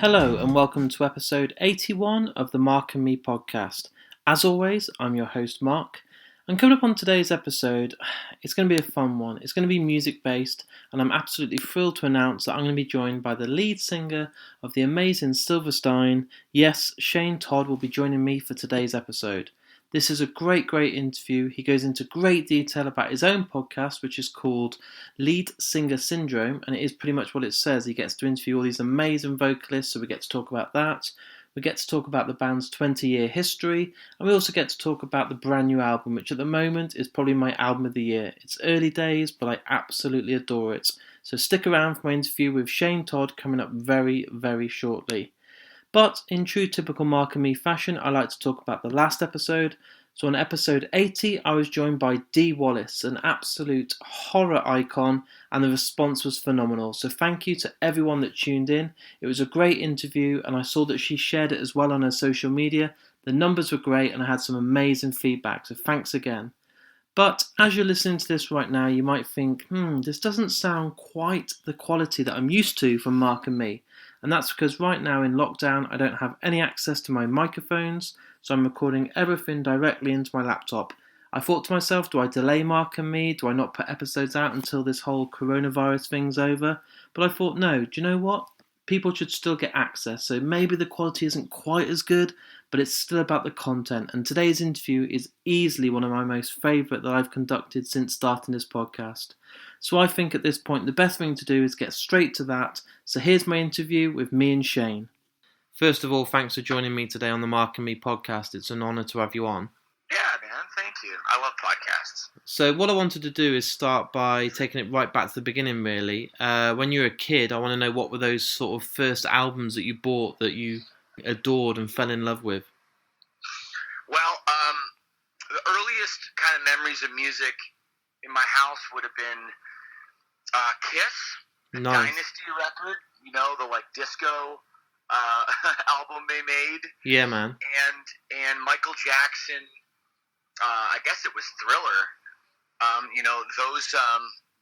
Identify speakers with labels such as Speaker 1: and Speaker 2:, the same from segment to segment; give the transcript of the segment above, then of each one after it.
Speaker 1: Hello and welcome to episode 81 of the Mark and Me podcast. As always, I'm your host Mark, and coming up on today's episode, it's going to be a fun one. It's going to be music based, and I'm absolutely thrilled to announce that I'm going to be joined by the lead singer of the amazing Silverstein. Yes, Shane Todd will be joining me for today's episode. This is a great interview. He goes into great detail about his own podcast, which is called Lead Singer Syndrome, and it is pretty much what it says. He gets to interview all these amazing vocalists, so we get to talk about that. We get to talk about the band's 20-year history, and we also get to talk about the brand new album, which at the moment is probably my album of the year. It's early days, but I absolutely adore it. So stick around for my interview with Shane Todd coming up very shortly. But in true typical Mark and Me fashion, I like to talk about the last episode. So on episode 80, I was joined by Dee Wallace, an absolute horror icon, and the response was phenomenal. So thank you to everyone that tuned in. It was a great interview, and I saw that she shared it as well on her social media. The numbers were great, and I had some amazing feedback, so thanks again. But as you're listening to this right now, you might think, this doesn't sound quite the quality that I'm used to from Mark and Me. And that's because right now in lockdown, I don't have any access to my microphones, so I'm recording everything directly into my laptop. I thought to myself, do I delay Mark and Me? Do I not put episodes out until this whole coronavirus thing's over? But I thought, no, do you know what? People should still get access, so maybe the quality isn't quite as good, but it's still about the content. And today's interview is easily one of my most favourite that I've conducted since starting this podcast. So I think at this point the best thing to do is get straight to that. So here's my interview with me and Shane. First of all, thanks for joining me today on the Mark and Me podcast. It's an honour to have you on.
Speaker 2: Yeah, man, thank you. I love podcasts.
Speaker 1: So what I wanted to do is start by taking it right back to the beginning, really. When you were a kid, I want to know what were those sort of first albums that you bought that you adored and fell in love with?
Speaker 2: Well, the earliest kind of memories of music in my house would have been Kiss, the
Speaker 1: Nice.
Speaker 2: Dynasty record, the disco album they made.
Speaker 1: Yeah, man.
Speaker 2: And Michael Jackson, I guess it was Thriller.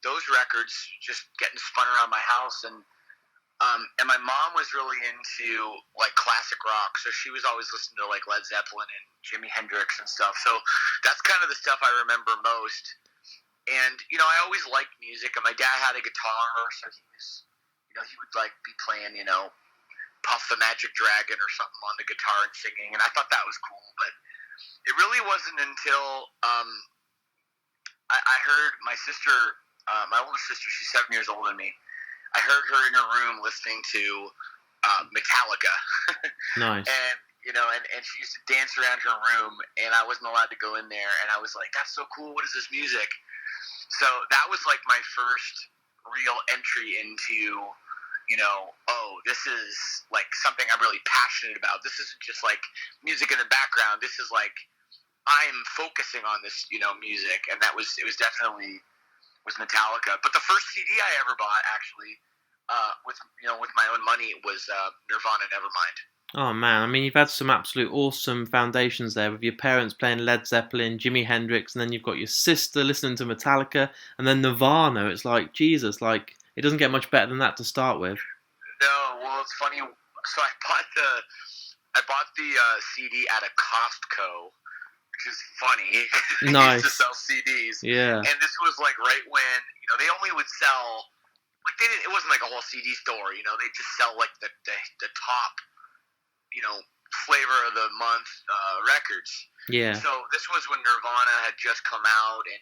Speaker 2: Those records just getting spun around my house, and my mom was really into classic rock, so she was always listening to Led Zeppelin and Jimi Hendrix and stuff. So that's kind of the stuff I remember most. And I always liked music, and my dad had a guitar, so he was, he would be playing, Puff the Magic Dragon or something on the guitar and singing, and I thought that was cool. But it really wasn't until I heard my sister, my older sister, she's 7 years older than me. I heard her in her room listening to Metallica.
Speaker 1: Nice.
Speaker 2: And and she used to dance around her room, and I wasn't allowed to go in there. And I was like, "That's so cool! What is this music?" So that was my first real entry into, this is something I'm really passionate about. This isn't just music in the background. This is I'm focusing on this, music, and it was definitely was Metallica. But the first CD I ever bought, actually, with my own money, was Nirvana Nevermind.
Speaker 1: Oh man, I mean you've had some absolute awesome foundations there with your parents playing Led Zeppelin, Jimi Hendrix, and then you've got your sister listening to Metallica, and then Nirvana. It's Jesus, it doesn't get much better than that to start with.
Speaker 2: No, well it's funny. So I bought the CD at a Costco, which is funny.
Speaker 1: Nice.
Speaker 2: They used to sell CDs.
Speaker 1: Yeah.
Speaker 2: And this was right when they only would sell it wasn't a whole CD store. They just sell the top. Flavor of the month records.
Speaker 1: Yeah.
Speaker 2: So this was when Nirvana had just come out, and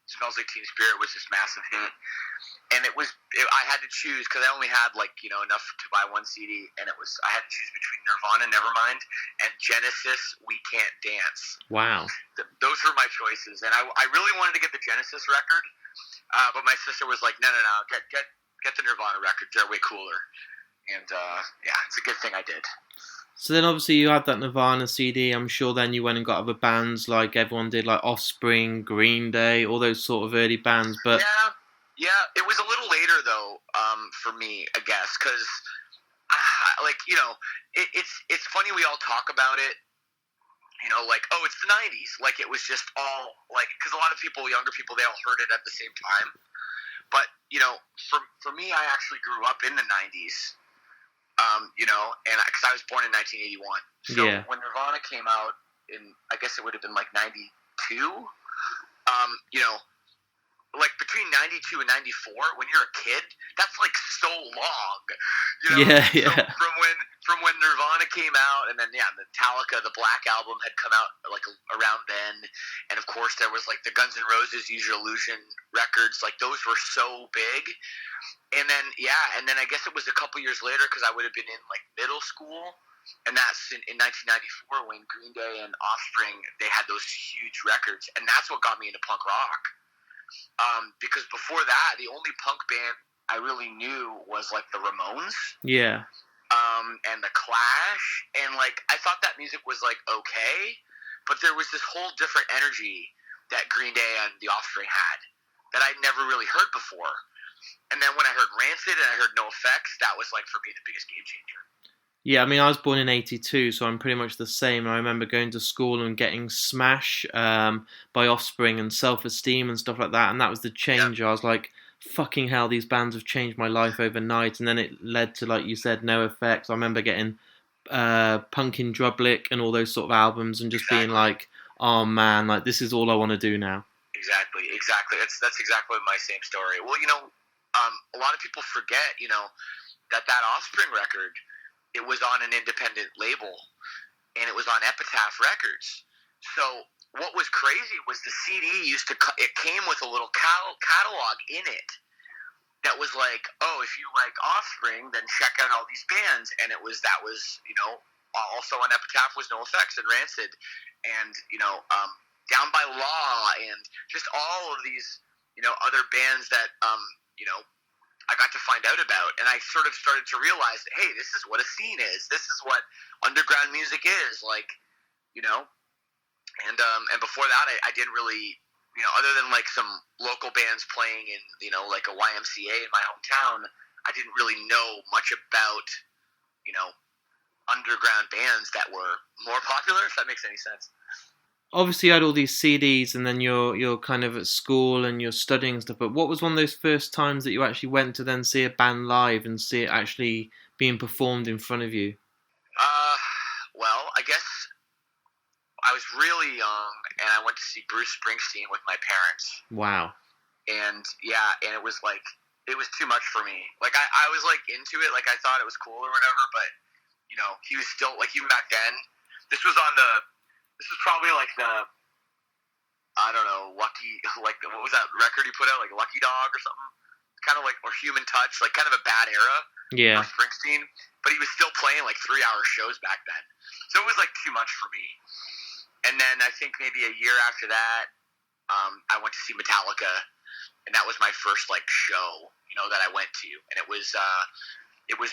Speaker 2: Smells Like Teen Spirit was this massive hit, and I had to choose because I only had enough to buy one CD, and I had to choose between Nirvana Nevermind and Genesis We Can't Dance.
Speaker 1: Wow.
Speaker 2: Those were my choices, and I really wanted to get the Genesis record, but my sister was like, no, get the Nirvana record. They're way cooler. And, it's a good thing I did.
Speaker 1: So then obviously you had that Nirvana CD. I'm sure then you went and got other bands like everyone did, like Offspring, Green Day, all those sort of early bands. But
Speaker 2: Yeah. It was a little later, though, for me, I guess, because, it's funny we all talk about it, it's the 90s. It was just all, because a lot of people, younger people, they all heard it at the same time. But, for me, I actually grew up in the 90s. and because I was born in 1981. So when Nirvana came out I guess it would have been like 92, like between 92 and 94, when you're a kid, that's like so long, So from when Nirvana came out, and then Metallica, the Black Album had come out like around then, and of course there was like the Guns N' Roses Use Your Illusion records, like those were so big, and then I guess it was a couple years later because I would have been in like middle school. And that's in 1994 when Green Day and Offspring, they had those huge records. And that's what got me into punk rock. Because before that, the only punk band I really knew was like the Ramones.
Speaker 1: Yeah.
Speaker 2: And the Clash. And like, I thought that music was like okay. But there was this whole different energy that Green Day and the Offspring had that I'd never really heard before. And then when I heard Rancid and I heard NoFX, that was like for me the biggest game changer.
Speaker 1: Yeah, I mean, I was born in 82, so I'm pretty much the same. I remember going to school and getting Smash by Offspring and Self-Esteem and stuff like that, and that was the change. I was like, fucking hell, these bands have changed my life overnight, and then it led to, like you said, NoFX. I remember getting Punk in Drublic and all those sort of albums and just being like, oh man, like this is all I want to do now.
Speaker 2: Exactly. That's exactly my same story. Well, a lot of people forget, that Offspring record, it was on an independent label, and it was on Epitaph Records. So what was crazy was the CD it came with a little catalog in it that was like, oh, if you like Offspring, then check out all these bands. And that was also on Epitaph was NoFX and Rancid, and Down by Law, and just all of these other bands that I got to find out about, and I sort of started to realize that, hey, this is what a scene is. This is what underground music is, like, And before that, I didn't really, other than like some local bands playing in, like a YMCA in my hometown, I didn't really know much about, underground bands that were more popular, if that makes any sense.
Speaker 1: Obviously, you had all these CDs, and then you're kind of at school and you're studying and stuff. But what was one of those first times that you actually went to then see a band live and see it actually being performed in front of you?
Speaker 2: Well, I guess I was really young, and I went to see Bruce Springsteen with my parents. Wow. And and it was like it was too much for me. Like I was like into it, like I thought it was cool or whatever. But he was still like even back then. This was probably like I don't know, Lucky, like, what was that record he put out, like Lucky Dog or something? Kind of like, or Human Touch, like kind of a bad era for Springsteen, but he was still playing like 3-hour shows back then. So it was like too much for me. And then I think maybe a year after that, I went to see Metallica, and that was my first like show, that I went to. And it was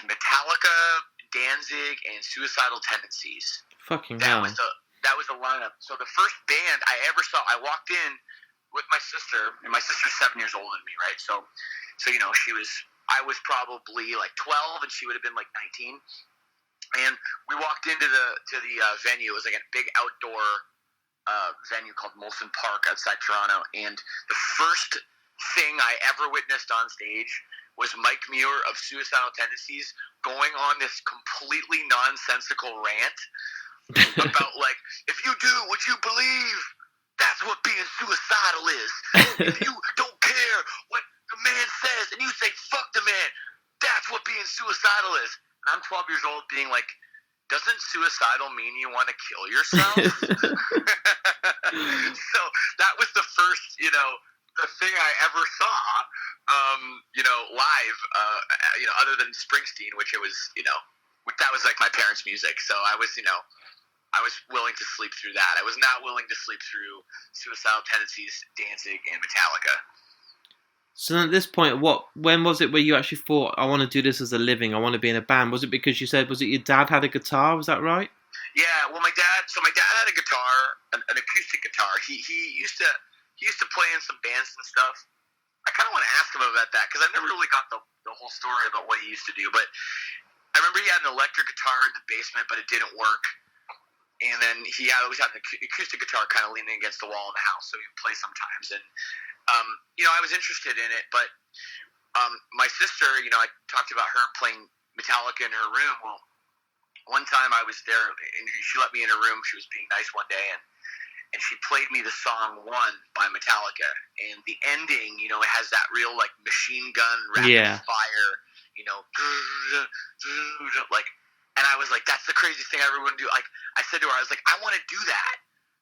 Speaker 2: Metallica, Danzig, and Suicidal Tendencies.
Speaker 1: Fucking hell.
Speaker 2: That was the lineup. So the first band I ever saw, I walked in with my sister, and my sister's 7 years older than me, right? So I was probably like 12, and she would have been like 19. And we walked into the venue. It was like a big outdoor venue called Molson Park outside Toronto. And the first thing I ever witnessed on stage was Mike Muir of Suicidal Tendencies going on this completely nonsensical rant about like, if you do what you believe, that's what being suicidal is. If you don't care what the man says and you say fuck the man, that's what being suicidal is. And I'm 12 years old being like, doesn't suicidal mean you want to kill yourself? So that was the first, the thing I ever saw, live, other than Springsteen, which it was, that was like my parents' music. So I was, I was willing to sleep through that. I was not willing to sleep through Suicidal Tendencies, Danzig, and Metallica.
Speaker 1: So then at this point, when was it where you actually thought, I want to do this as a living, I want to be in a band? Was it because you said, was it your dad had a guitar? Was that right?
Speaker 2: Yeah, well, my dad had a guitar, an acoustic guitar. He used to play in some bands and stuff. I kind of want to ask him about that, because I never really got the whole story about what he used to do. But I remember he had an electric guitar in the basement, but it didn't work. And then he always had an acoustic guitar kind of leaning against the wall in the house, so he would play sometimes. And, I was interested in it, but my sister, I talked about her playing Metallica in her room. Well, one time I was there, and she let me in her room. She was being nice one day, and she played me the song "One" by Metallica. And the ending, you know, it has that real like machine gun rapid fire, you know, like. And I was like, "That's the craziest thing I ever want to do." Like I said to her, I was like, "I want to do that,"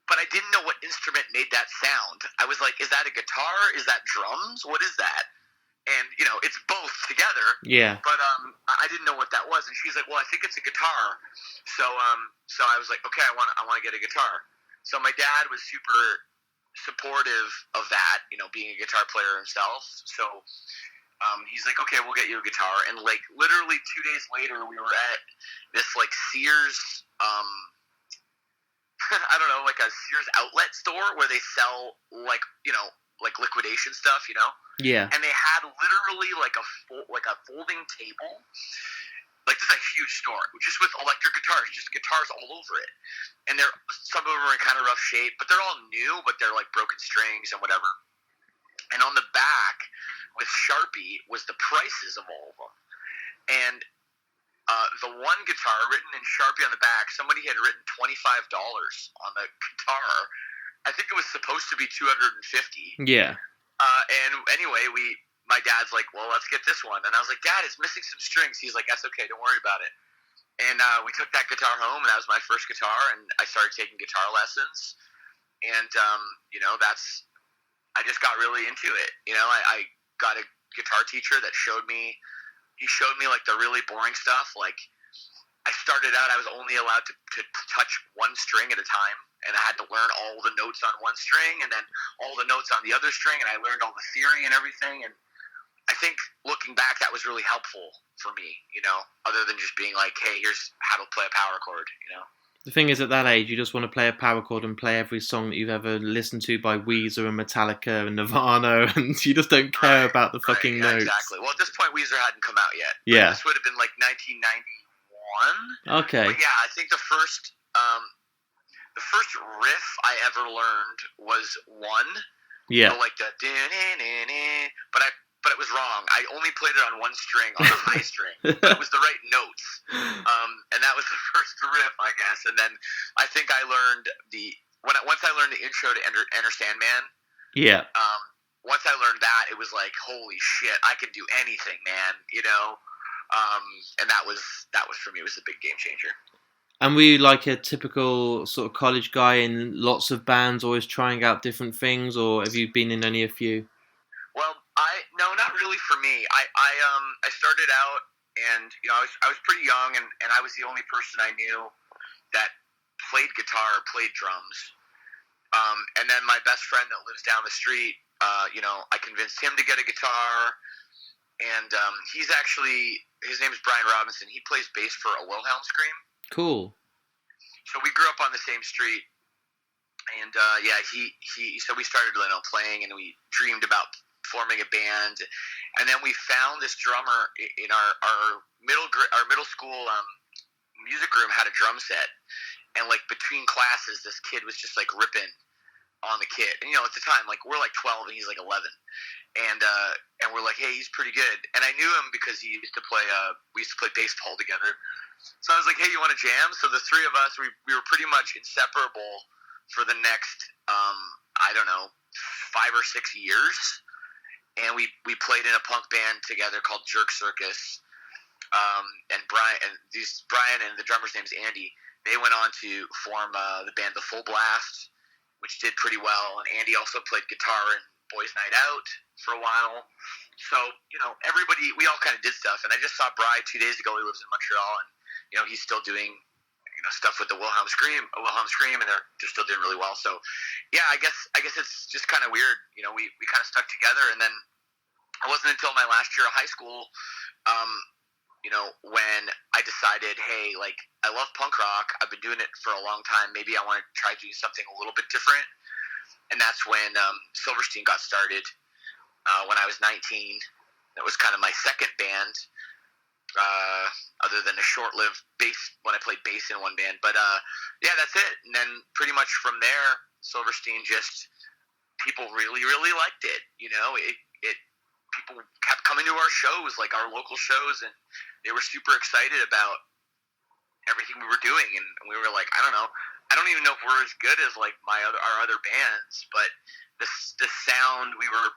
Speaker 2: but I didn't know what instrument made that sound. I was like, "Is that a guitar? Is that drums? What is that?" And, you know, it's both together.
Speaker 1: Yeah.
Speaker 2: But I didn't know what that was. And she's like, "Well, I think it's a guitar." So I was like, "Okay, I want to get a guitar." So my dad was super supportive of that, you know, being a guitar player himself. So he's like, "Okay, we'll get you a guitar." And, like, literally 2 days later, we were at this, like, Sears, I don't know, like a Sears outlet store where they sell, like, you know, like liquidation stuff, you know?
Speaker 1: Yeah.
Speaker 2: And they had literally like a folding table. Like, this is a huge store, just with electric guitars, just guitars all over it. And some of them are in kind of rough shape, but they're all new, but they're like broken strings and whatever. And on the back, with Sharpie, was the prices of all of them. And the one guitar written in Sharpie on the back, somebody had written $25 on the guitar. I think it was supposed to be $250.
Speaker 1: Yeah.
Speaker 2: And anyway, my dad's like, "Well, let's get this one." And I was like, "Dad, it's missing some strings." He's like, "That's okay, don't worry about it." And we took that guitar home, and that was my first guitar, and I started taking guitar lessons. And, you know, I just got really into it. You know, I got a guitar teacher that showed me like the really boring stuff. Like, I started out, I was only allowed to touch one string at a time. And I had to learn all the notes on one string and then all the notes on the other string. And I learned all the theory and everything. And I think looking back, that was really helpful for me, you know, other than just being like, "Hey, here's how to play a power chord," you know.
Speaker 1: The thing is, at that age, you just want to play a power chord and play every song that you've ever listened to by Weezer and Metallica and Nirvana, and you just don't care about the fucking notes.
Speaker 2: Exactly. Well, at this point, Weezer hadn't come out yet.
Speaker 1: Yeah.
Speaker 2: This would have been like 1991.
Speaker 1: Okay.
Speaker 2: But yeah, I think the first riff I ever learned was One.
Speaker 1: Yeah.
Speaker 2: So like the but it was wrong. I only played it on one string, on the high string. But it was the right notes. And that was the first riff, I guess. And then I think I learned once I learned the intro to Enter Sandman.
Speaker 1: Yeah.
Speaker 2: Once I learned that, it was like, holy shit, I can do anything, man. You know. And that was for me. It was a big game changer.
Speaker 1: And were you like a typical sort of college guy in lots of bands, always trying out different things, or have you been in only a few?
Speaker 2: Well, no, not really for me. I started out, and you know, I was pretty young, and I was the only person I knew that played guitar or played drums. And then my best friend that lives down the street, you know, I convinced him to get a guitar, and his name's Brian Robinson. He plays bass for a Wilhelm Scream.
Speaker 1: Cool.
Speaker 2: So we grew up on the same street, and so we started, you know, playing, and we dreamed about forming a band, and then we found this drummer in our middle school music room had a drum set, and like between classes, this kid was just like ripping on the kit, and you know, at the time, like, we're like 12 and he's like 11, and we're like, "Hey, he's pretty good." And I knew him because we used to play baseball together. So I was like, "Hey, you want to jam?" So the three of us, we were pretty much inseparable for the next, I don't know, 5 or 6 years. And we played in a punk band together called Jerk Circus. And Brian and the drummer's name's Andy. They went on to form the band The Full Blast, which did pretty well. And Andy also played guitar in Boys Night Out for a while. So, you know, we all kind of did stuff. And I just saw Bri 2 days ago. He lives in Montreal, and you know, he's still doing, you know, stuff with the Wilhelm Scream, and they're still doing really well. So, yeah, I guess it's just kind of weird. You know, we kind of stuck together, and then it wasn't until my last year of high school, you know, when I decided, hey, like, I love punk rock. I've been doing it for a long time. Maybe I want to try doing something a little bit different. And that's when Silverstein got started when I was 19. That was kind of my second band. Other than a short-lived bass, when I played bass in one band. But, yeah, that's it. And then pretty much from there, Silverstein people really, really liked it. You know, people kept coming to our shows, like our local shows, and they were super excited about everything we were doing. And we were like, I don't know. I don't even know if we're as good as like our other bands, but the sound we were,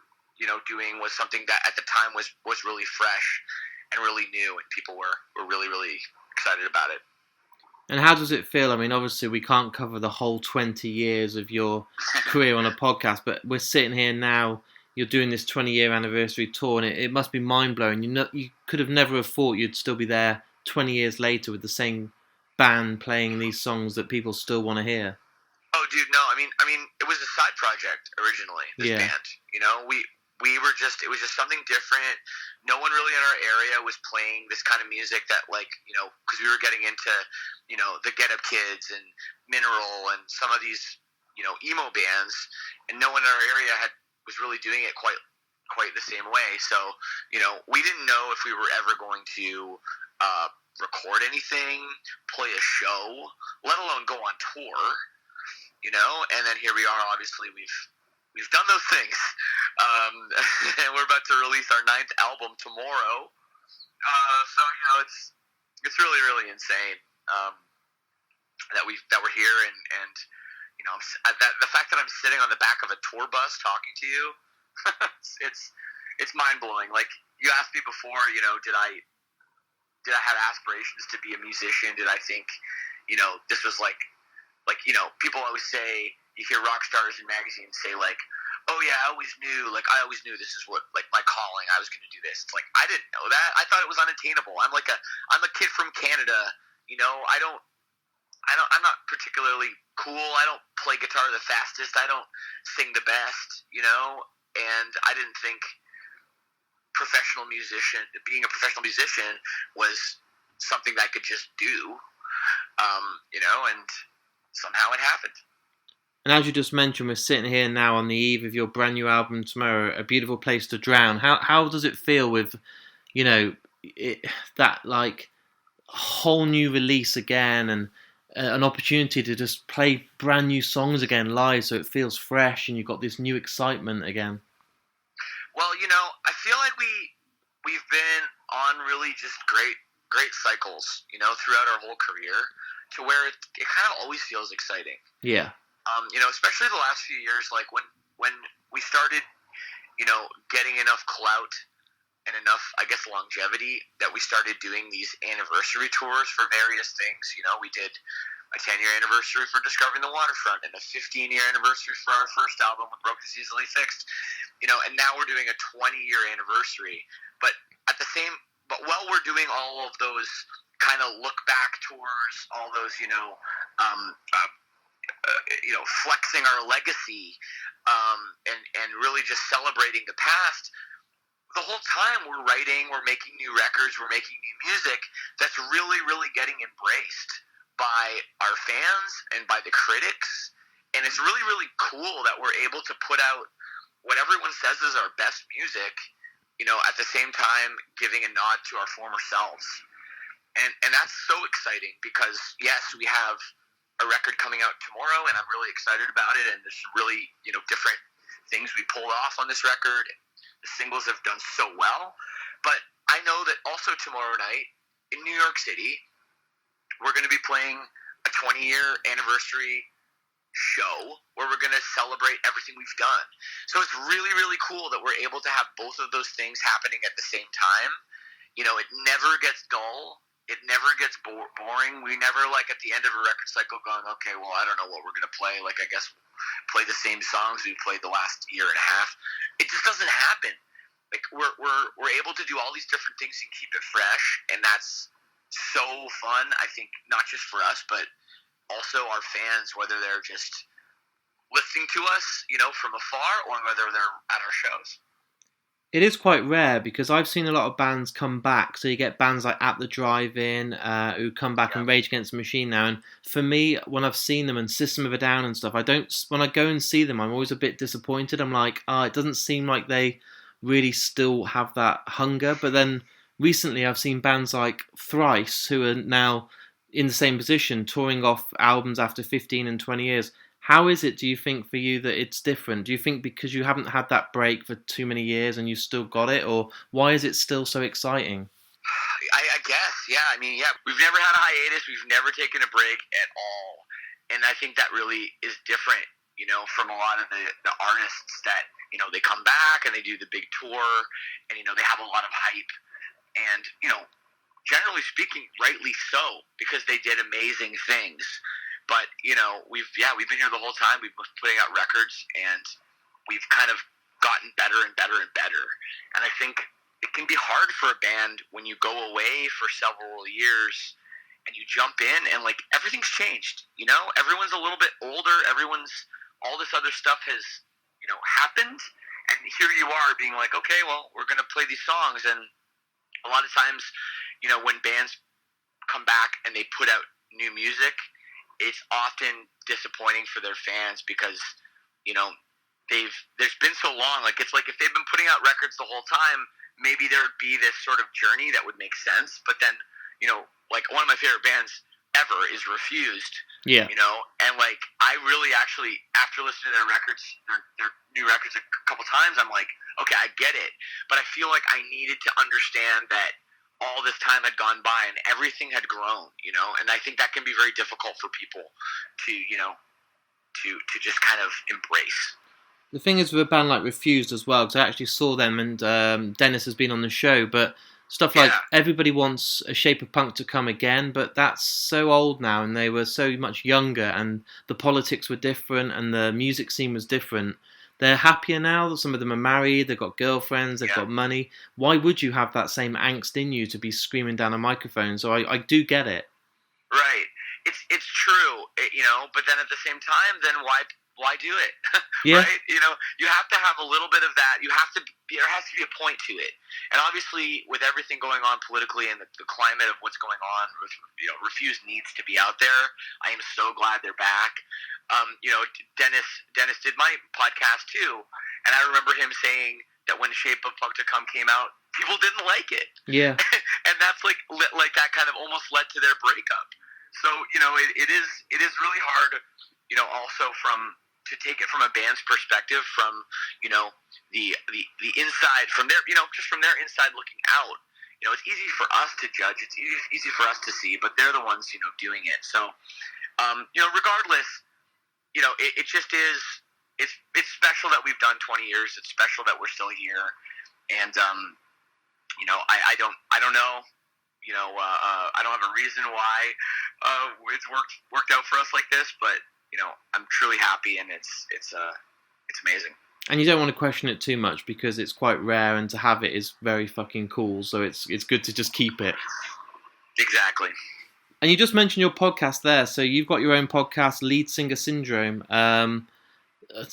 Speaker 2: doing was something that at the time was really fresh and really new, and people were really, really excited about it.
Speaker 1: And how does it feel? I mean, obviously we can't cover the whole 20 years of your career on a podcast, but we're sitting here now, you're doing this 20-year anniversary tour, and it must be mind-blowing. You could have never have thought you'd still be there 20 years later with the same band playing these songs that people still want to hear.
Speaker 2: Oh, dude, no. I mean, it was a side project originally. This band, it was just something different. No one really in our area was playing this kind of music that, like, because we were getting into, the Get Up Kids and Mineral and some of these, emo bands, and no one in our area was really doing it quite the same way. So, we didn't know if we were ever going to record anything, play a show, let alone go on tour, and then here we are. Obviously we've done those things, and we're about to release our 9th album tomorrow, so it's really, really insane that we're here, and the fact that I'm sitting on the back of a tour bus talking to you, it's mind-blowing. Like, you asked me before, did I have aspirations to be a musician? Did I think, this was like, people always say, you hear rock stars in magazines say, like, oh yeah, I always knew this is what, like, my calling, I was going to do this. It's like, I didn't know that. I thought it was unattainable. I'm a kid from Canada, I'm not particularly cool. I don't play guitar the fastest. I don't sing the best, and I didn't think being a professional musician was something that I could just do, and somehow it happened.
Speaker 1: And as you just mentioned, we're sitting here now on the eve of your brand new album tomorrow, A Beautiful Place to Drown. How does it feel with, that like whole new release again, and an opportunity to just play brand new songs again live, so it feels fresh and you've got this new excitement again?
Speaker 2: Well, I feel like we've been on really just great cycles, throughout our whole career, to where it kind of always feels exciting.
Speaker 1: Yeah.
Speaker 2: Especially the last few years, like when we started, getting enough clout and enough, I guess, longevity that we started doing these anniversary tours for various things. We did a 10-year anniversary for Discovering the Waterfront and a 15-year anniversary for our first album, When Broke Is Easily Fixed. And now we're doing a 20-year anniversary. But while we're doing all of those kind of look back tours, all those, flexing our legacy, and really just celebrating the past, the whole time we're writing, we're making new records, we're making new music that's really, really getting embraced by our fans and by the critics. And it's really, really cool that we're able to put out what everyone says is our best music, at the same time giving a nod to our former selves. And that's so exciting because, yes, we have a record coming out tomorrow, and I'm really excited about it, and there's really, different things we pulled off on this record. The singles have done so well, but I know that also tomorrow night in New York City, we're going to be playing a 20-year anniversary show where we're going to celebrate everything we've done. So it's really, really cool that we're able to have both of those things happening at the same time. It never gets dull. It never gets boring. We never, like, at the end of a record cycle going, okay, well, I don't know what we're going to play. Like, I guess play the same songs we played the last year and a half. It just doesn't happen. Like, we're able to do all these different things and keep it fresh, and that's so fun, I think, not just for us, but also our fans, whether they're just listening to us, from afar, or whether they're at our shows.
Speaker 1: It is quite rare because I've seen a lot of bands come back. So you get bands like At the Drive-In who come back and Rage Against the Machine now. And for me, when I've seen them and System of a Down and stuff, when I go and see them, I'm always a bit disappointed. I'm like, it doesn't seem like they really still have that hunger. But then recently I've seen bands like Thrice, who are now in the same position, touring off albums after 15 and 20 years, How is it, do you think, for you that it's different? Do you think because you haven't had that break for too many years and you still got it, or why is it still so exciting?
Speaker 2: I guess, yeah. I mean, yeah, we've never had a hiatus. We've never taken a break at all. And I think that really is different, from a lot of the artists that, they come back and they do the big tour and, they have a lot of hype. And, generally speaking, rightly so, because they did amazing things. But, we've been here the whole time. We've been putting out records and we've kind of gotten better and better and better. And I think it can be hard for a band when you go away for several years and you jump in and like everything's changed, everyone's a little bit older, all this other stuff has, happened, and here you are being like, okay, well, we're going to play these songs. And a lot of times, when bands come back and they put out new music, it's often disappointing for their fans because, there's been so long, like it's like if they've been putting out records the whole time, maybe there would be this sort of journey that would make sense. But then, like one of my favorite bands ever is Refused.
Speaker 1: Yeah.
Speaker 2: And like I really actually, after listening to their records, their new records a couple times, I'm like, okay, I get it. But I feel like I needed to understand that all this time had gone by and everything had grown, and I think that can be very difficult for people to, to just kind of embrace.
Speaker 1: The thing is with a band like Refused as well, because I actually saw them and Dennis has been on the show, but stuff like Everybody Wants a Shape of Punk to Come Again, but that's so old now and they were so much younger and the politics were different and the music scene was different. They're happier now, some of them are married, they've got girlfriends, they've got money. Why would you have that same angst in you to be screaming down a microphone? So I do get it.
Speaker 2: Right. It's true, but then at the same time, then why do it?
Speaker 1: Yeah.
Speaker 2: Right? You have to have a little bit of that. There has to be a point to it. And obviously, with everything going on politically and the climate of what's going on, Refused needs to be out there. I am so glad they're back. Dennis did my podcast too, and I remember him saying that when Shape of Punk to Come came out, people didn't like it.
Speaker 1: Yeah.
Speaker 2: And that's like that kind of almost led to their breakup. So it is really hard, also to take it from a band's perspective, from the inside, from their just from their inside looking out. It's easy for us to judge. It's easy for us to see, but they're the ones doing it. So regardless, it just is. It's special that we've done 20 years. It's special that we're still here, and I don't know. I don't have a reason why it's worked out for us like this, but I'm truly happy, and it's amazing.
Speaker 1: And you don't want to question it too much because it's quite rare, and to have it is very fucking cool. So it's good to just keep it.
Speaker 2: Exactly.
Speaker 1: And you just mentioned your podcast there. So you've got your own podcast, Lead Singer Syndrome.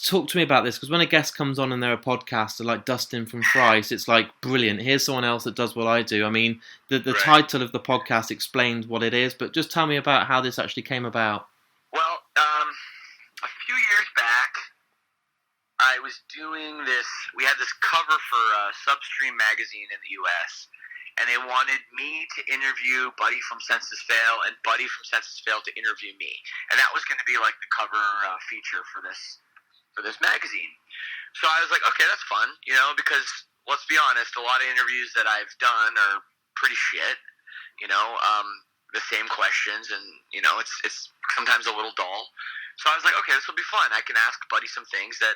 Speaker 1: Talk to me about this, because when a guest comes on and they're a podcaster like Dustin from Thrice, it's like, brilliant, here's someone else that does what I do. I mean, the
Speaker 2: Right.
Speaker 1: title of the podcast explains what it is, but just tell me about how this actually came about.
Speaker 2: Well, a few years back, I was doing this. We had this cover for Substream magazine in the U.S., and they wanted me to interview Buddy from Census Fail and Buddy from Census Fail to interview me, and that was going to be like the cover feature for this magazine. So I was like, okay, that's fun, because let's be honest, a lot of interviews that I've done are pretty shit, the same questions, and it's sometimes a little dull. So I was like, okay, this will be fun. I can ask Buddy some things that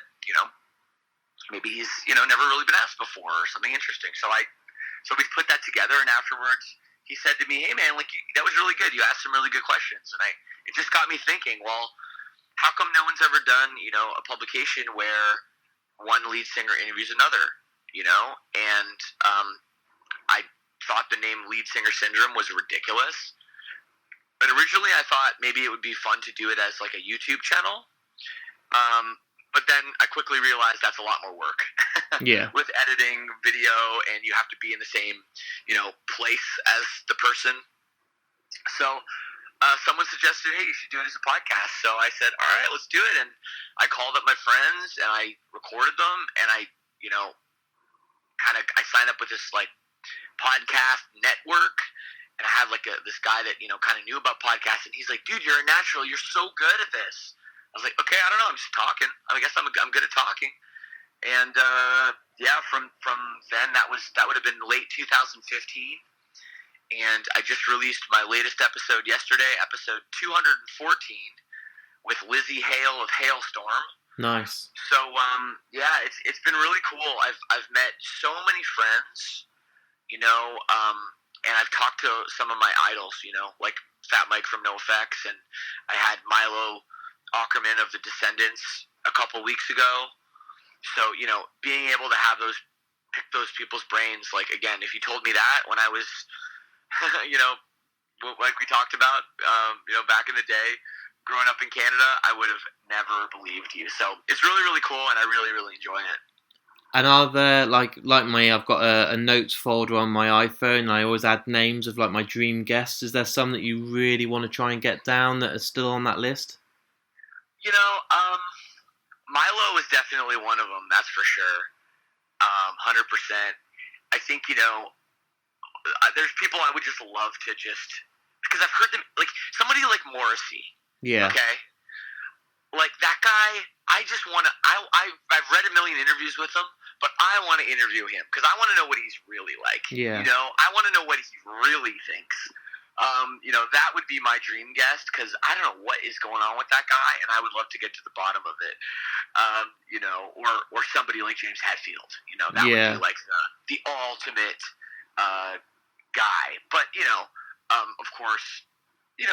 Speaker 2: maybe he's never really been asked before, or something interesting. So we put that together, and afterwards he said to me, hey man, like that was really good. You asked some really good questions, and it just got me thinking, well, how come no one's ever done, a publication where one lead singer interviews another, And I thought the name Lead Singer Syndrome was ridiculous. But originally I thought maybe it would be fun to do it as like a YouTube channel. But then I quickly realized that's a lot more work.
Speaker 1: Yeah.
Speaker 2: With editing video, and you have to be in the same, place as the person. So someone suggested, hey, you should do it as a podcast. So I said, all right, let's do it. And I called up my friends and I recorded them, and I signed up with this like podcast network, and I had like this guy that, kind of knew about podcasts, and he's like, dude, you're a natural. You're so good at this. I was like, okay, I don't know, I'm just talking. I guess I'm good at talking. And from then that would have been late 2015. And I just released my latest episode yesterday, episode 214, with Lizzie Hale of Hailstorm.
Speaker 1: Nice.
Speaker 2: So it's been really cool. I've met so many friends, and I've talked to some of my idols, like Fat Mike from NoFX, and I had Milo Ackerman of the Descendants a couple weeks ago. So being able to pick those people's brains, like, again, if you told me that when I was like we talked about, back in the day, growing up in Canada, I would have never believed you. So it's really, really cool, and I really, really enjoy it.
Speaker 1: And are there, like me, I've got a notes folder on my iPhone, and I always add names of, like, my dream guests. Is there some that you really want to try and get down that are still on that list?
Speaker 2: Milo is definitely one of them, that's for sure. 100%. I think, there's people I would just love to because I've heard them, like, somebody like Morrissey.
Speaker 1: Yeah.
Speaker 2: Okay? Like, that guy, I just want to, I've read a million interviews with him, but I want to interview him, because I want to know what he's really like.
Speaker 1: Yeah.
Speaker 2: I want to know what he really thinks. That would be my dream guest, because I don't know what is going on with that guy, and I would love to get to the bottom of it. Or somebody like James Hetfield. That would be like the ultimate guy. But of course, you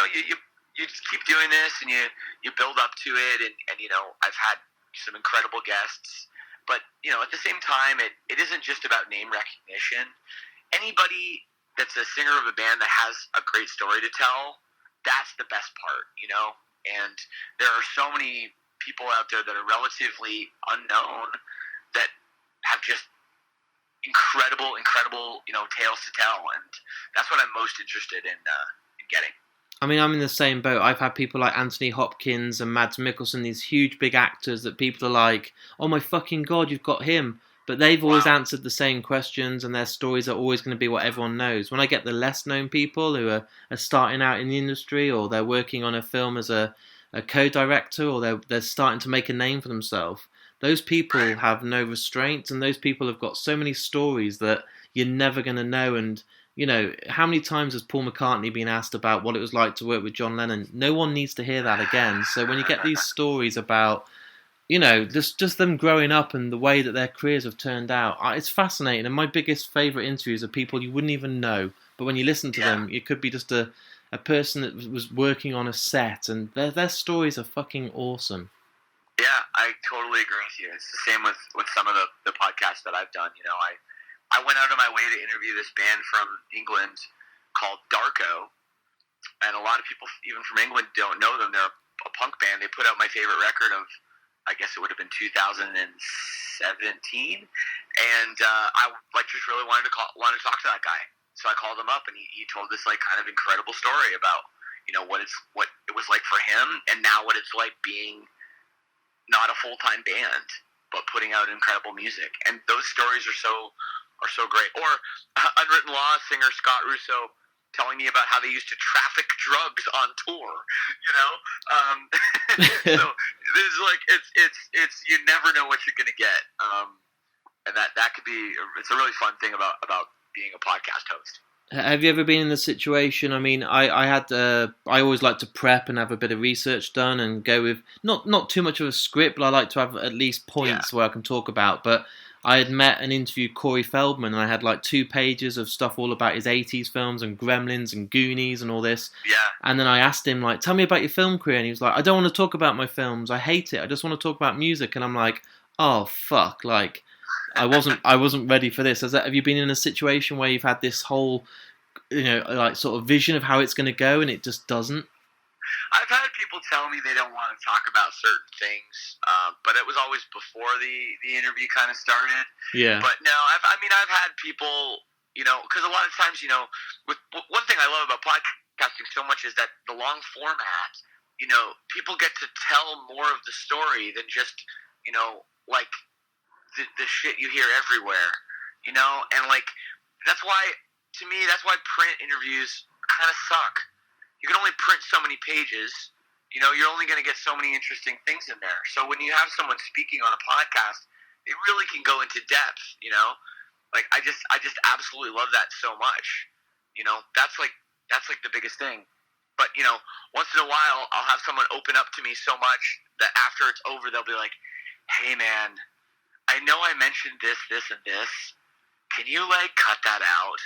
Speaker 2: just keep doing this, and you build up to it, and I've had some incredible guests. But at the same time, it isn't just about name recognition. Anybody that's a singer of a band that has a great story to tell, that's the best part, And there are so many people out there that are relatively unknown that have just incredible, tales to tell, and that's what I'm most interested in getting.
Speaker 1: I mean, I'm in the same boat. I've had people like Anthony Hopkins and Mads Mikkelsen, these huge big actors that people are like, oh my fucking God, you've got him. But they've always answered the same questions, and their stories are always going to be what everyone knows. When I get the less known people who are starting out in the industry, or they're working on a film as a co-director, or they're starting to make a name for themselves, those people have no restraints, and those people have got so many stories that you're never going to know. And, how many times has Paul McCartney been asked about what it was like to work with John Lennon? No one needs to hear that again. So when you get these stories about, just them growing up and the way that their careers have turned out, it's fascinating. And my biggest favourite interviews are people you wouldn't even know, but when you listen to them, it could be just a person that was working on a set, and their stories are fucking awesome.
Speaker 2: Yeah, I totally agree with you. It's the same with some of the podcasts that I've done. I went out of my way to interview this band from England called Darko, and a lot of people, even from England, don't know them. They're a punk band. They put out my favorite record of, I guess it would have been 2017, and I just really wanted to talk to that guy. So I called him up, and he told this kind of incredible story about what it was like for him, and now what it's like being not a full-time band, but putting out incredible music. And those stories are so great. Or Unwritten Law singer Scott Russo telling me about how they used to traffic drugs on tour, So it's you never know what you're going to get. And that could be, it's a really fun thing about being a podcast host.
Speaker 1: Have you ever been in the situation? I mean, I always like to prep and have a bit of research done and go with not too much of a script, but I like to have at least points where I can talk about. But I had met and interviewed Corey Feldman, and I had 2 pages of stuff all about his 80s films and Gremlins and Goonies and all this.
Speaker 2: Yeah.
Speaker 1: And then I asked him, tell me about your film career. And he was like, I don't want to talk about my films. I hate it. I just want to talk about music. And I'm like, oh, fuck. I wasn't ready for this. Have you been in a situation where you've had this whole, sort of vision of how it's going to go, and it just doesn't?
Speaker 2: I've had people tell me they don't want to talk about certain things, but it was always before the interview kind of started.
Speaker 1: Yeah.
Speaker 2: But no, I've had people, because a lot of times, with one thing I love about podcasting so much is that the long format, people get to tell more of the story than just, the shit you hear everywhere, and that's why, to me, that's why print interviews kind of suck. You can only print so many pages, you're only going to get so many interesting things in there. So when you have someone speaking on a podcast, they really can go into depth. Like I just absolutely love that so much. That's like the biggest thing. But once in a while, I'll have someone open up to me so much that after it's over, they'll be like, "Hey, man, I know I mentioned this, and this. Can you cut that out?"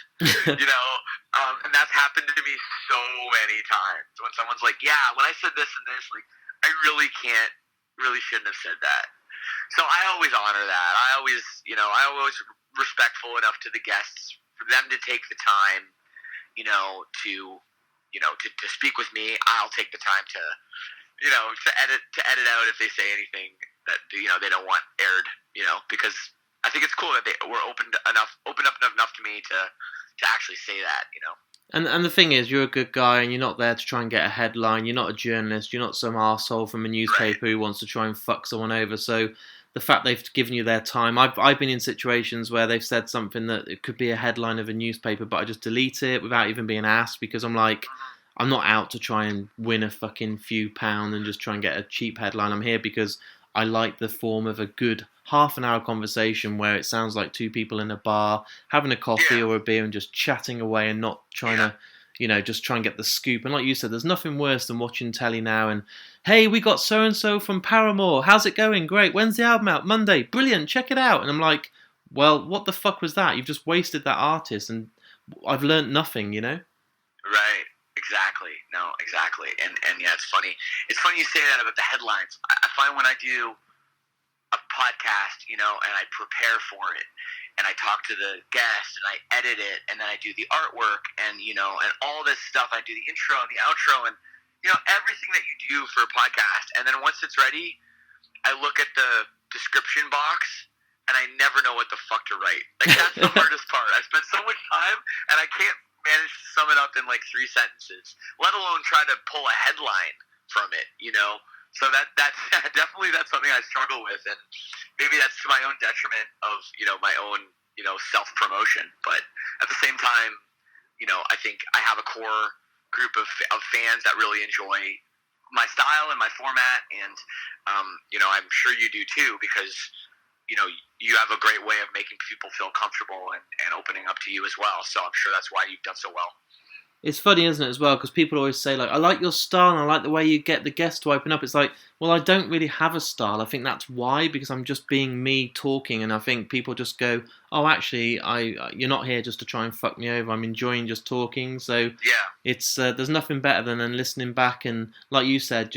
Speaker 2: And that's happened to me so many times when someone's like, "Yeah, when I said this and this, I really shouldn't have said that." So I always honor that. I always respectful enough to the guests for them to take the time, to speak with me. I'll take the time to edit out if they say anything that they don't want aired, because I think it's cool that they were open up enough to me to actually say that,
Speaker 1: And the thing is, you're a good guy, and you're not there to try and get a headline. You're not a journalist. You're not some arsehole from a newspaper who wants to try and fuck someone over. So the fact they've given you their time, I've been in situations where they've said something that it could be a headline of a newspaper, but I just delete it without even being asked, because I'm like, I'm not out to try and win a fucking few pound and just try and get a cheap headline. I'm here because I like the form of a good half an hour conversation where it sounds like two people in a bar having a coffee or a beer and just chatting away and not trying to, just try and get the scoop. And like you said, there's nothing worse than watching telly now and, hey, we got so-and-so from Paramore. How's it going? Great. When's the album out? Monday. Brilliant. Check it out. And I'm like, well, what the fuck was that? You've just wasted that artist and I've learnt nothing,
Speaker 2: Right. Exactly. No, exactly. And yeah, it's funny. It's funny you say that about the headlines. I find when I do a podcast, and I prepare for it, and I talk to the guest, and I edit it, and then I do the artwork, and and all this stuff. I do the intro and the outro, and everything that you do for a podcast. And then once it's ready, I look at the description box, and I never know what the fuck to write. Like that's the hardest part. I spent so much time, and I can't manage to sum it up in 3 sentences, let alone try to pull a headline from it. So that's definitely something I struggle with, and maybe that's to my own detriment of my own self promotion. But at the same time, I think I have a core group of fans that really enjoy my style and my format, and I'm sure you do too, because you have a great way of making people feel comfortable and opening up to you as well. So I'm sure that's why you've done so well.
Speaker 1: It's funny, isn't it, as well? Because people always say, I like your style and I like the way you get the guests to open up. It's like, well, I don't really have a style. I think that's why, because I'm just being me talking. And I think people just go, oh, actually, you're not here just to try and fuck me over. I'm enjoying just talking. So it's there's nothing better than listening back. And like you said,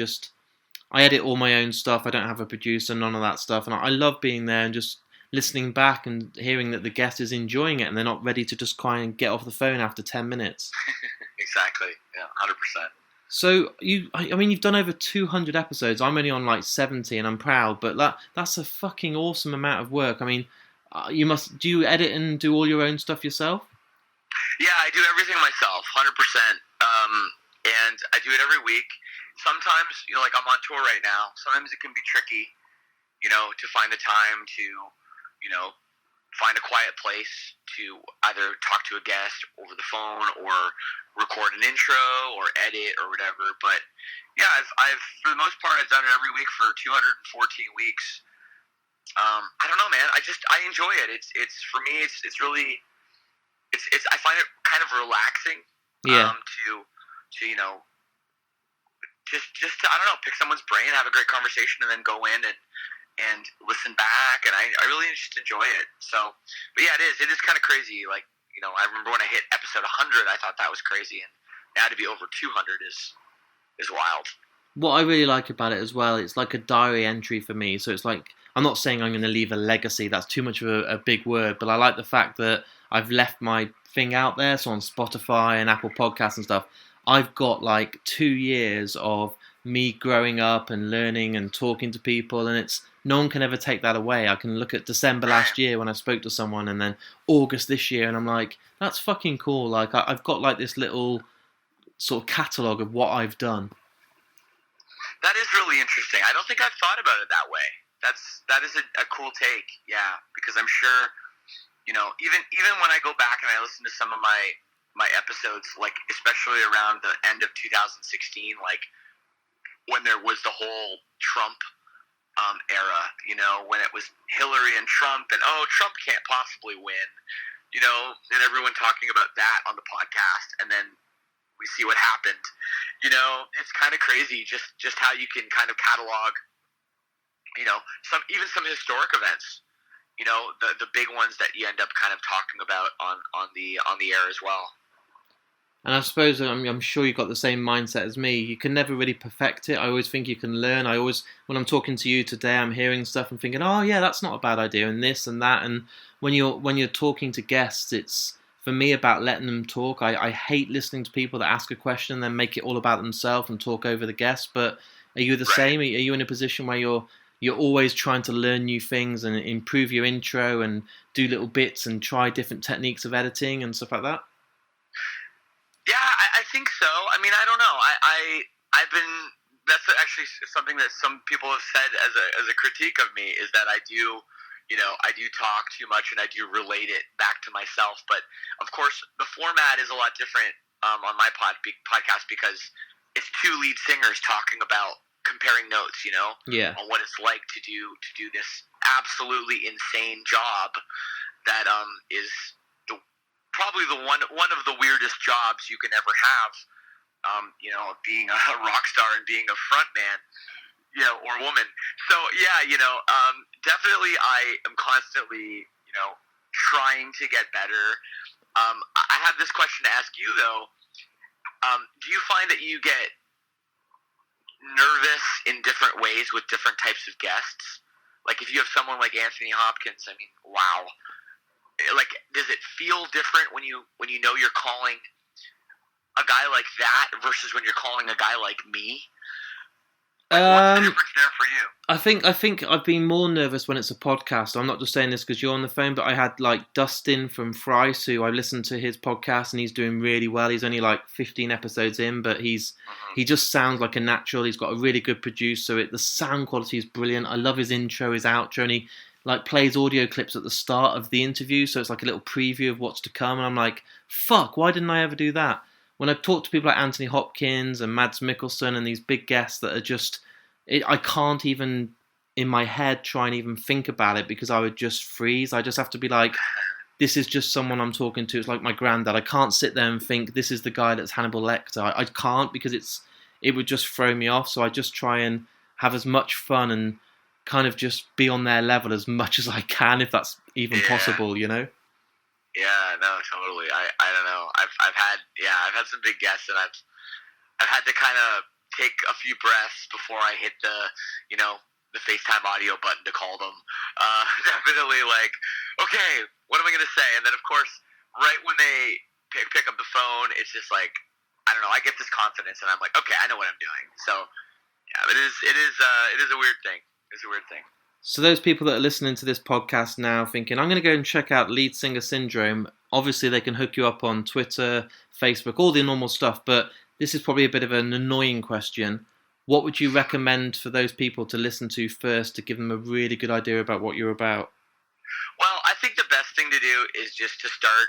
Speaker 1: I edit all my own stuff. I don't have a producer, none of that stuff. And I love being there and just listening back and hearing that the guest is enjoying it and they're not ready to just try and get off the phone after 10 minutes.
Speaker 2: Exactly. Yeah, 100%.
Speaker 1: So you've done over 200 episodes. I'm only on 70 and I'm proud, but that's a fucking awesome amount of work. I mean, do you edit and do all your own stuff yourself?
Speaker 2: Yeah, I do everything myself, 100%. And I do it every week. Sometimes, I'm on tour right now. Sometimes it can be tricky, to find the time to, find a quiet place to either talk to a guest over the phone or record an intro or edit or whatever. But yeah, I've for the most part, I've done it every week for 214 weeks. I don't know, man. I enjoy it. It's for me. It's really. I find it kind of relaxing.
Speaker 1: Yeah.
Speaker 2: To just to, I don't know, pick someone's brain, have a great conversation, and then go in and listen back, and I really just enjoy it. So, but yeah, it is kind of crazy. I remember when I hit episode 100, I thought that was crazy, and now to be over 200 is wild.
Speaker 1: What I really like about it as well, it's like a diary entry for me. So it's like, I'm not saying I'm going to leave a legacy. That's too much of a big word, but I like the fact that I've left my thing out there. So on Spotify and Apple Podcasts and stuff, I've got 2 years of me growing up and learning and talking to people, and no one can ever take that away. I can look at December last year when I spoke to someone, and then August this year, and I'm like, that's fucking cool. I've got this little sort of catalogue of what I've done.
Speaker 2: That is really interesting. I don't think I've thought about it that way. That is a cool take, yeah, because I'm sure, even when I go back and I listen to some of my episodes, especially around the end of 2016, when there was the whole Trump era, when it was Hillary and Trump, and Trump can't possibly win, and everyone talking about that on the podcast, and then we see what happened. It's kind of crazy just how you can kind of catalog, some historic events, the big ones that you end up kind of talking about on the air as well.
Speaker 1: And I suppose I'm sure you've got the same mindset as me. You can never really perfect it. I always think you can learn. When I'm talking to you today, I'm hearing stuff and thinking, oh yeah, that's not a bad idea, and this and that. And when you're talking to guests, it's for me about letting them talk. I hate listening to people that ask a question and then make it all about themselves and talk over the guest. But are you the same? Are you in a position where you're always trying to learn new things and improve your intro and do little bits and try different techniques of editing and stuff like that?
Speaker 2: Yeah, I think so. I mean, I don't know. I've been. That's actually something that some people have said as a critique of me, is that I do talk too much and I do relate it back to myself. But of course, the format is a lot different on my podcast because it's two lead singers talking about comparing notes. On what it's like to do this absolutely insane job that is probably the one of the weirdest jobs you can ever have, being a rock star and being a front man, or woman. So yeah, definitely I am constantly, trying to get better. I have this question to ask you though. Do you find that you get nervous in different ways with different types of guests? Like if you have someone like Anthony Hopkins, I mean, wow. Like, does it feel different when you know you're calling a guy like that versus when you're calling a guy like me? Like, what's the difference there for you?
Speaker 1: I think I've been more nervous when it's a podcast. I'm not just saying this because you're on the phone, but I had like Dustin from Thrice, who I listened to his podcast, and he's doing really well. He's only like 15 episodes in, but he just sounds like a natural. He's got a really good producer. The sound quality is brilliant. I love his intro, his outro, and he like plays audio clips at the start of the interview, so it's like a little preview of what's to come, and I'm like, fuck, why didn't I ever do that? When I talk to people like Anthony Hopkins and Mads Mikkelsen and these big guests that are just, I can't even in my head try and even think about it because I would just freeze. I just have to be like, this is just someone I'm talking to. It's like my granddad. I can't sit there and think this is the guy that's Hannibal Lecter. I can't because it would just throw me off. So I just try and have as much fun and kind of just be on their level as much as I can, if that's even possible,
Speaker 2: Yeah, no, totally. I don't know. I've had some big guests, and I've had to kind of take a few breaths before I hit the FaceTime audio button to call them. Definitely like, okay, what am I gonna say? And then of course, right when they pick up the phone, it's just like, I don't know. I get this confidence, and I'm like, okay, I know what I'm doing. So yeah, it is a weird thing. It's a weird thing.
Speaker 1: So those people that are listening to this podcast now thinking, I'm going to go and check out Lead Singer Syndrome, obviously they can hook you up on Twitter, Facebook, all the normal stuff, but this is probably a bit of an annoying question. What would you recommend for those people to listen to first to give them a really good idea about what you're about?
Speaker 2: Well, I think the best thing to do is just to start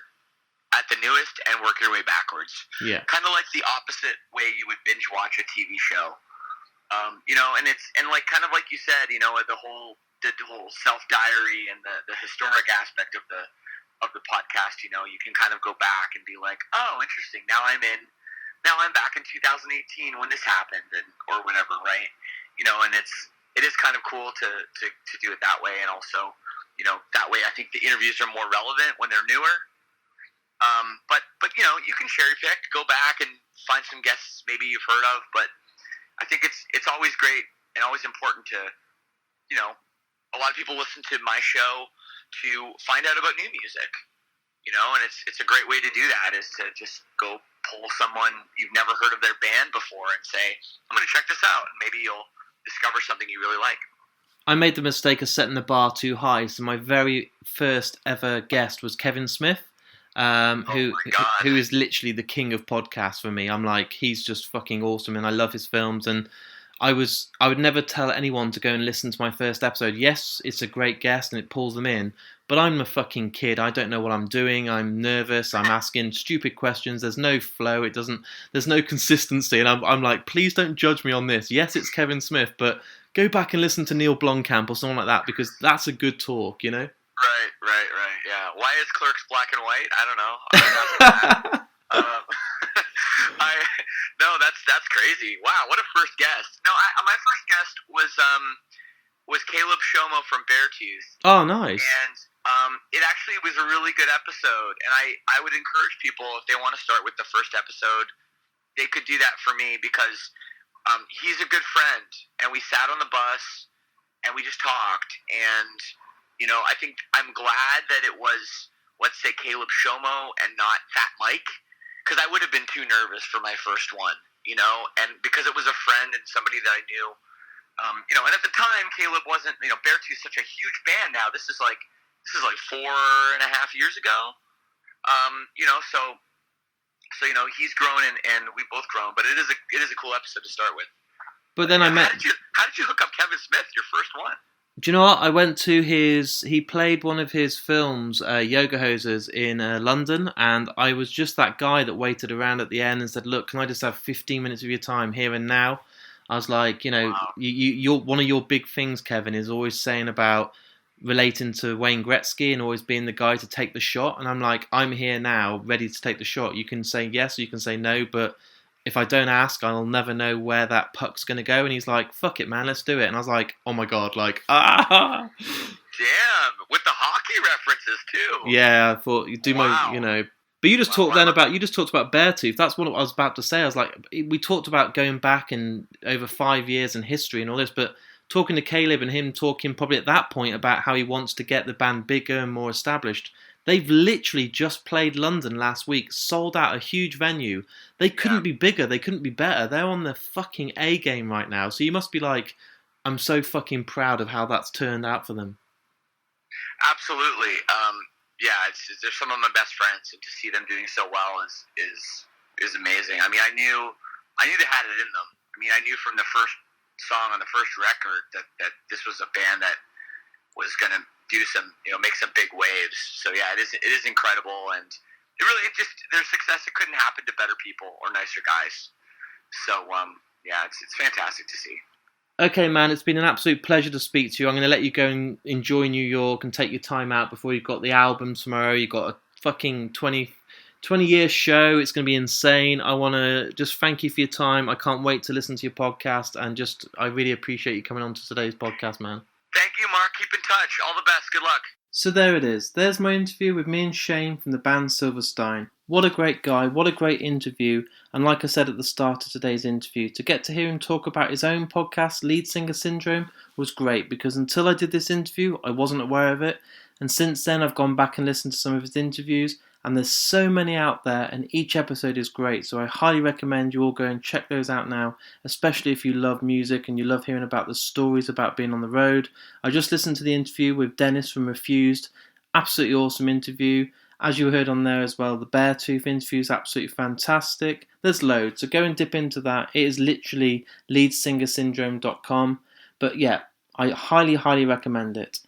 Speaker 2: at the newest and work your way backwards.
Speaker 1: Yeah.
Speaker 2: Kind of like the opposite way you would binge watch a TV show. And like kind of like you said, the whole self diary and the historic aspect of the podcast. You can kind of go back and be like, oh, interesting. Now I'm back in 2018 when this happened, or whatever, right? And it is kind of cool to do it that way, and also that way I think the interviews are more relevant when they're newer. But you can cherry pick, go back and find some guests maybe you've heard of, but I think it's always great and always important to, a lot of people listen to my show to find out about new music, and it's a great way to do that, is to just go pull someone you've never heard of their band before and say, I'm going to check this out, and maybe you'll discover something you really like.
Speaker 1: I made the mistake of setting the bar too high, so my very first ever guest was Kevin Smith. Who is literally the king of podcasts for me. I'm like, he's just fucking awesome, and I love his films. And I would never tell anyone to go and listen to my first episode. Yes, it's a great guest and it pulls them in, But I'm a fucking kid. I don't know what I'm doing. I'm nervous. I'm asking stupid questions. There's no flow. There's no consistency. And I'm like, please don't judge me on this. Yes, it's Kevin Smith, but go back and listen to Neil Blomkamp or someone like that, because that's a good talk, you know?
Speaker 2: Right. Yeah. Why is Clerks black and white? I don't know. No, that's crazy. Wow, what a first guest. No, my first guest was Caleb Shomo from Beartooth.
Speaker 1: Oh, nice.
Speaker 2: And it actually was a really good episode. And I would encourage people, if they want to start with the first episode, they could do that for me, because he's a good friend. And we sat on the bus and we just talked. And, I think I'm glad that it was, let's say, Caleb Shomo and not Fat Mike, because I would have been too nervous for my first one, and because it was a friend and somebody that I knew. And at the time, Caleb wasn't, Beartooth's such a huge band now. This is like 4.5 years ago. He's grown and we've both grown, but it is a cool episode to start with.
Speaker 1: But then
Speaker 2: how did you hook up Kevin Smith, your first one?
Speaker 1: Do you know what? I went to he played one of his films, Yoga Hosers, in London, and I was just that guy that waited around at the end and said, look, can I just have 15 minutes of your time here and now? I was like,
Speaker 2: Wow.
Speaker 1: you're one of your big things, Kevin, is always saying about relating to Wayne Gretzky and always being the guy to take the shot. And I'm like, I'm here now, ready to take the shot. You can say yes or you can say no, but if I don't ask, I'll never know where that puck's going to go. And he's like, fuck it, man, let's do it. And I was like, oh my God, like, ah!
Speaker 2: Damn, with the hockey references too.
Speaker 1: Yeah, I thought you do
Speaker 2: Wow.
Speaker 1: But you just talked about Beartooth. That's what I was about to say. I was like, we talked about going back and over 5 years in history and all this, but talking to Caleb and him talking probably at that point about how he wants to get the band bigger and more established. They've literally just played London last week, sold out a huge venue. They couldn't be bigger, they couldn't be better. They're on their fucking A game right now. So you must be like, I'm so fucking proud of how that's turned out for them.
Speaker 2: Absolutely. They're some of my best friends, and to see them doing so well is amazing. I mean, I knew they had it in them. I mean, I knew from the first song on the first record that this was a band that was going to do some, make some big waves. So yeah, it is incredible, and their success, it couldn't happen to better people or nicer guys. So it's fantastic to see.
Speaker 1: Okay, man, it's been an absolute pleasure to speak to you. I'm going to let you go and enjoy New York and take your time out before you've got the album tomorrow. You've got a fucking 20-year show. It's going to be insane. I want to just thank you for your time. I can't wait to listen to your podcast, and I really appreciate you coming on to today's podcast, man.
Speaker 2: Thank you, Mark. Keep in touch. All the best. Good luck.
Speaker 1: So there it is. There's my interview with me and Shane from the band Silverstein. What a great guy. What a great interview. And like I said at the start of today's interview, to get to hear him talk about his own podcast, Lead Singer Syndrome, was great, because until I did this interview, I wasn't aware of it. And since then, I've gone back and listened to some of his interviews, and there's so many out there, and each episode is great. So I highly recommend you all go and check those out now, especially if you love music and you love hearing about the stories about being on the road. I just listened to the interview with Dennis from Refused. Absolutely awesome interview. As you heard on there as well, the Beartooth interview is absolutely fantastic. There's loads, so go and dip into that. It is literally leadsingersyndrome.com. But yeah, I highly, highly recommend it.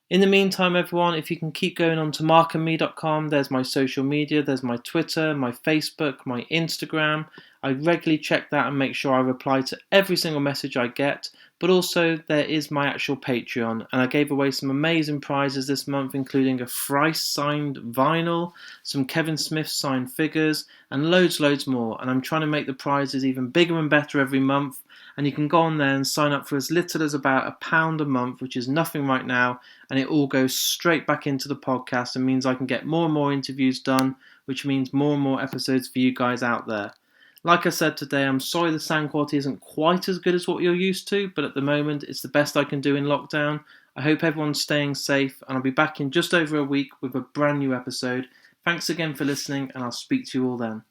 Speaker 1: In the meantime, everyone, if you can keep going on to markandme.com, there's my social media, there's my Twitter, my Facebook, my Instagram. I regularly check that and make sure I reply to every single message I get. But also, there is my actual Patreon, and I gave away some amazing prizes this month, including a Thrice signed vinyl, some Kevin Smith signed figures, and loads more. And I'm trying to make the prizes even bigger and better every month. And you can go on there and sign up for as little as about £1 a month, which is nothing right now. And it all goes straight back into the podcast and means I can get more and more interviews done, which means more and more episodes for you guys out there. Like I said today, I'm sorry the sound quality isn't quite as good as what you're used to, but at the moment it's the best I can do in lockdown. I hope everyone's staying safe, and I'll be back in just over a week with a brand new episode. Thanks again for listening, and I'll speak to you all then.